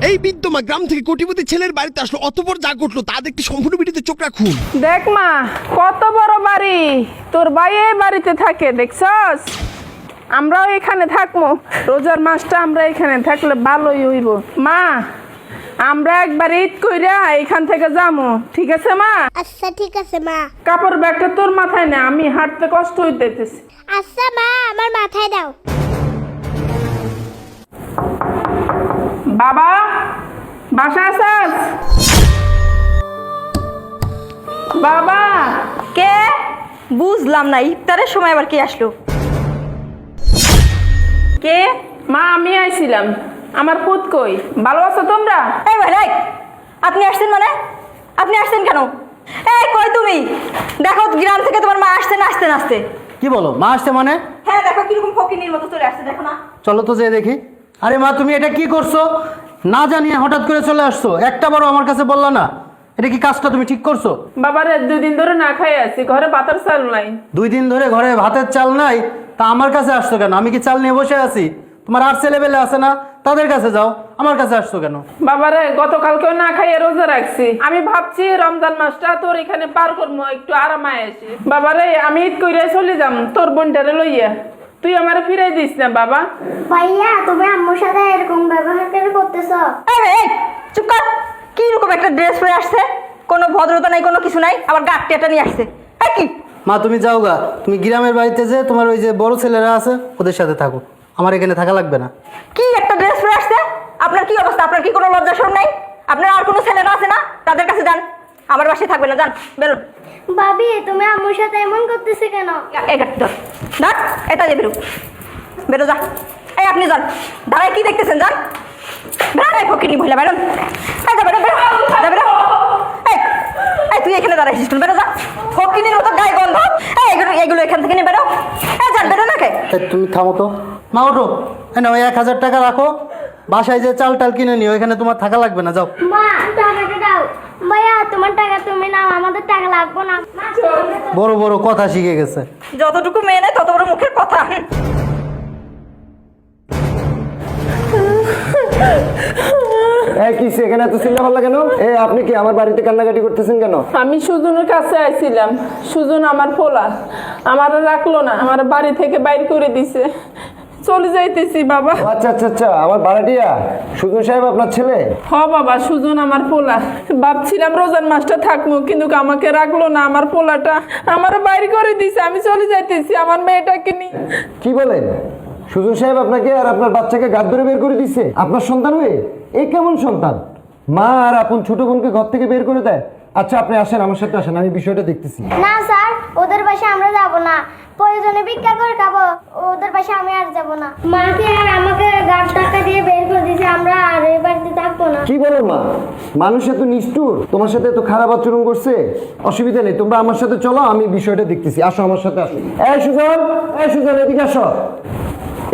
এই বিদ্যমা গ্রাম থেকে কোটিপতি ছেলের বাড়িতে আসলো, অতপর যা ঘটলো তা দেখতে সম্পূর্ণ ভিডিওতে চোখ রাখুন। দেখ মা, কত বড় বাড়ি, তোর ভাই এই বাড়িতে থাকে দেখছস। আমরাও এখানে থাকবো, রোজার মাসটা আমরা এখানে থাকলে ভালোই হইব। মা, আমরা একবার ঈদ কইরা এখান থেকে যাবো, ঠিক আছে মা? আচ্ছা ঠিক আছে মা। কাপড় ব্যাগটা তোর মাথায় না, আমি হাঁটতে কষ্ট হইতেছে। আচ্ছা মা, আমার মাথায় দাও। বাবা, বাসা আছিস? বাবা। কে? বুঝলাম না, ইফতারের সময় আবার কে আসলো? কে? মা, আমি আইছিলাম। আমার পুত কই? ভালো আছো তোমরা? এই ভাই, আপনি আসছেন মানে? আপনি আসছেন কেন? এই কই তুমি? দেখো গ্রাম থেকে তোমার মা আসছে না আসতে নাচতে। কি বলো, মা আসছে মানে? হ্যাঁ, দেখো কিরকম ফকিনির মতো চলে আসছে, দেখো না? চলো তো যেয়ে দেখি। আরে মা, তুমি এটা কি করছো? না জানিয়ে হঠাৎ করে চলে আসছো, একটা বারও আমার কাছে বললা না। এটা কি কাজটা তুমি ঠিক করছো? বাবারে 2 দিন ধরে না খাই আছি, ঘরে ভাতের চাল নাই। 2 দিন ধরে ঘরে ভাতের চাল নাই, তা আমার কাছে আসছো কেন? আমি কি চাল নিয়ে বসে আছি? তোমার আর ছেলেবেলে আছে না, তাদের কাছে যাও, আমার কাছে আসছো কেন? বাবারে গতকালকেও না খাইয়ে রোজা রাখছি। আমি ভাবছি রমজান মাসটা তোর এখানে পার করবো, একটু আরামায় আসি। বাবারে আমি ঈদ কইরা চলে যাম তোর বোনটারে লইয়া, তুই আমারে ফিরাই দিস না বাবা। ভাইয়া, তুমি আম্মুর সাথে এরকম ব্যবহার কেন করতেছো? এই চুপ কর। কি রকম একটা ড্রেস পরে আসছে, কোনো ভদ্রতা নাই, কোনো কিছু নাই, আবার গাঁটটা নিয়ে আসছে। এই কি? মা তুমি যাও গা, তুমি গ্রামের বাড়িতে যে তোমার ওই যে বড় ছেলেরা আছে ওদের সাথে থাকো, আমার এখানে থাকা লাগবে না। কি একটা ড্রেস পরে আসছে? আপনার কি অবস্থা? আপনার কি কোনো লজ্জা শরম নাই? আপনার আর কোনো ছেলেরা আছে না? তাদের কাছে যান, আমার বাসায় থাকবে না, যান বেরোন। ভাবি, তুমি আম্মুর সাথে এমন করতেছো কেন? এই গাড়ি ধর, ধর, এটা দিয়ে বেরো, বেরো যা। এই আপনি যান, দাঁড়ায় কি দেখতেছেন? যান বেরোন, এই ফকিনি মহিলা বেরোন। এই যা, বেরো বেরো, যা বেরো। এই এই তুই এখানে দাঁড়াইছিস, বেরো যা, ফকিনির মতো গায়ে গন্ধ। এই এগুলো এখান থেকে নিয়ে বেরো। এই যান, বেরো না কে? তুমি থামো তো মা, ওঠো। হ্যাঁ না, ওই 1000 টাকা রাখো, বাসায় যে চাল টাল কিনে নিও, এখানে তোমার থাকা লাগবে না, যাও। মা, টাকাটা দাও। ভাইয়া, তোমার টাকা তুমি নাও, আমাদের টাকা লাগবে না। বড় বড় কথা শিখে গেছে। যতটুকু মেয়ে নেয় তত বড় মুখের কথা। কি সেখানে এত চিল্লা ভাল্লা কেন? আপনি কি আমার বাড়িতে কান্নাকাটি করতেছেন কেন? আমি সুজনের কাছে আইছিলাম, সুজন আমার পোলা, আমার রাখলো না, আমার বাড়ি থেকে বাইর করে দিছে। চলে যাইতেছি বাবা। আচ্ছা আচ্ছা আচ্ছা, আমার ভাড়াটিয়া সুজন সাহেব আপনার ছেলে? হ বাবা, সুজন আমার পোলা। ভাবছিলাম রোজার মাসটা থাকবো, কিন্তু আমাকে রাখলো না, আমার পোলাটা আমার বাইর করে দিছে। আমি চলে যাইতেছি আমার মেয়েটাকে নিয়ে। কি বলেন? সুজন সাহেব আপনাকে আর আপনার বাচ্চাকে গাদ ধরে বের করে দিছে আপনার সন্তান হয়ে? এই কেমন সন্তান? মা আর আপন ছোট বোনকে ঘর থেকে বের করে দেয়? আচ্ছা আপনি আসেন, আমার সাথে আসেন, আমি বিষয়টা দেখতেছি। না স্যার, ওদের বাসায় আমরা যাব না, প্রয়োজনে ভিক্ষা করে খাবো, ওদের বাসায় আমি আর যাব না। মাকে আর আমাকে গাড় টাকা দিয়ে বের করে দিয়েছে, আমরা আর এই বাড়িতে থাকবো না। কি বলেন মা? মানুষ এত নিষ্ঠুর, তোমার সাথে এত খারাপ আচরণ করছে? অসুবিধা নেই, তোমরা আমার সাথে চলো, আমি বিষয়টা দেখতেছি। আসো আমার সাথে, আসো। এই সুজন, এই সুজন, এদিকে আসো।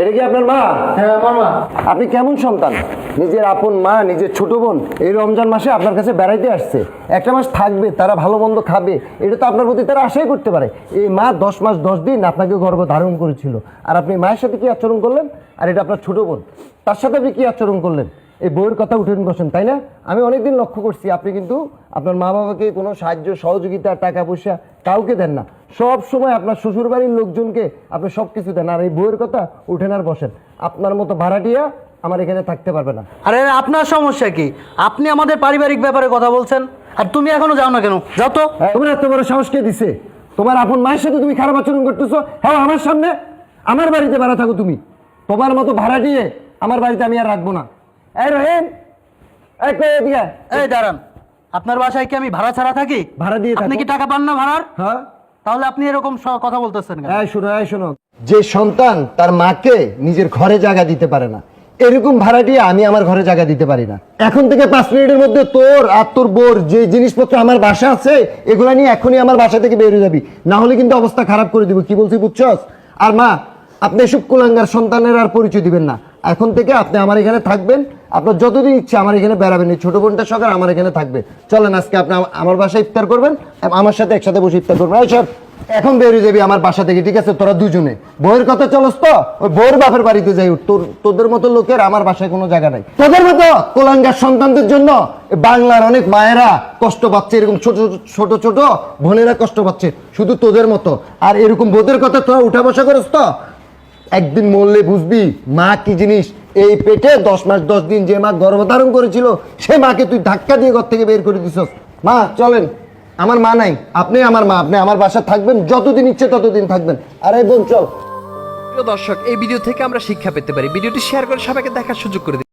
এটা কি আপনার মা? হ্যাঁ আমার মা। আপনি কেমন সন্তান? নিজের আপন মা, নিজের ছোট বোন এই রমজান মাসে আপনার কাছে বেড়াইতে আসছে, একটা মাস থাকবে, তারা ভালো মন্দ খাবে, এটা তো আপনার প্রতি তারা আশাই করতে পারে। এই মা 10 মাস 10 দিন আপনাকে গর্ভ ধারণ করেছিল, আর আপনি মায়ের সাথে কি আচরণ করলেন? আর এটা আপনার ছোট বোন, তার সাথে আপনি কি আচরণ করলেন? এই বইয়ের কথা উঠেন বসেন, তাই না? আমি অনেকদিন লক্ষ্য করছি আপনি কিন্তু আপনার মা বাবাকে কোনো সাহায্য সহযোগিতা, টাকা পয়সা কাউকে দেন না। সব সময় আপনার শ্বশুর বাড়ির লোকজনকে আপনি সব কিছু দেন, আর এই বইয়ের কথা উঠেন আর বসেন। আপনার মতো ভাড়াটিয়া আমার এখানে থাকতে পারবে না। আরে আপনার সমস্যা কি? আপনি আমাদের পারিবারিক ব্যাপারে কথা বলছেন, আর তুমি এখনো যাও না কেন? যাও তো। তোমার এত বড় সাহস কে দিছে? তোমার আপন মায়ের সাথে তুমি খারাপ আচরণ করতেছো? হ্যাঁ, আমার সামনে, আমার বাড়িতে ভাড়া থাকো তুমি। তোমার মতো ভাড়া দিয়ে আমার বাড়িতে আমি আর রাখবো না। এই রহিম, এই দাঁড়ান, আপনার বাসায় কি আমি ভাড়া ছাড়া থাকি? ভাড়া দিয়ে আপনি কি টাকা পান না ভাড়ার? হ্যাঁ, তাহলে আপনি এরকম কথা বলতেছেন কেন? এই শোনো, যে সন্তান তার মাকে নিজের ঘরে জায়গা দিতে পারে না, এরকম ভাড়াটিয়া আমি আমার ঘরে জায়গা দিতে পারি না। এখন থেকে 5 মিনিটের মধ্যে তোর আর তোর বোর যে জিনিসপত্র আমার বাসা আছে এগুলা নিয়ে এখনই আমার বাসা থেকে বের হয়ে যাবি, না হলে কিন্তু অবস্থা খারাপ করে দিব। কি বলছি বুঝছস? আর মা, আপনি এসব কুলাঙ্গার সন্তানের আর পরিচয় দিবেন না। এখন থেকে আপনি আমার এখানে থাকবেন, আপনার যতদিন ইচ্ছা আমার এখানে বেড়াবেন। এই ছোট বোনটার সঙ্গে আমার এখানে থাকবে। চলেন আজকে আপনি আমার বাসায় ইফতার করবেন, আমার সাথে একসাথে বসে ইফতার করবেন। এই সব এখন বেরিয়ে যাবি আমার বাসা থেকে, ঠিক আছে? তোরা দুজনে বউয়ের কথা চলস তো, ওই বউয়ের বাপের বাড়িতে যাই। তোদের মতো লোকের আমার বাসায় কোনো জায়গা নাই। তোদের মতো কোলাঙ্গার সন্তানদের জন্য বাংলার অনেক মায়েরা কষ্ট পাচ্ছে, এরকম ছোট ছোট ছোট বোনেরা কষ্ট পাচ্ছে, শুধু তোদের মতো। আর এরকম বোধের কথা তোরা উঠা বসা করস তো, একদিন মরলে বুঝবি মা কি জিনিস। এই পেটে 10 মাস 10 দিন যে মা গর্ভধারণ করেছিল, সে মাকে তুই ধাক্কা দিয়ে ঘর থেকে বের করে দিছস। মা চলেন, আমার মা নাই, আপনি আমার মা, আপনি আমার বাসা থাকবেন, যতদিন ইচ্ছে ততদিন থাকবেন। আরে বোন চল। প্রিয় দর্শক, এই ভিডিও থেকে আমরা শিক্ষা পেতে পারি। ভিডিওটি শেয়ার করে সবাইকে দেখার সুযোগ করে দিন।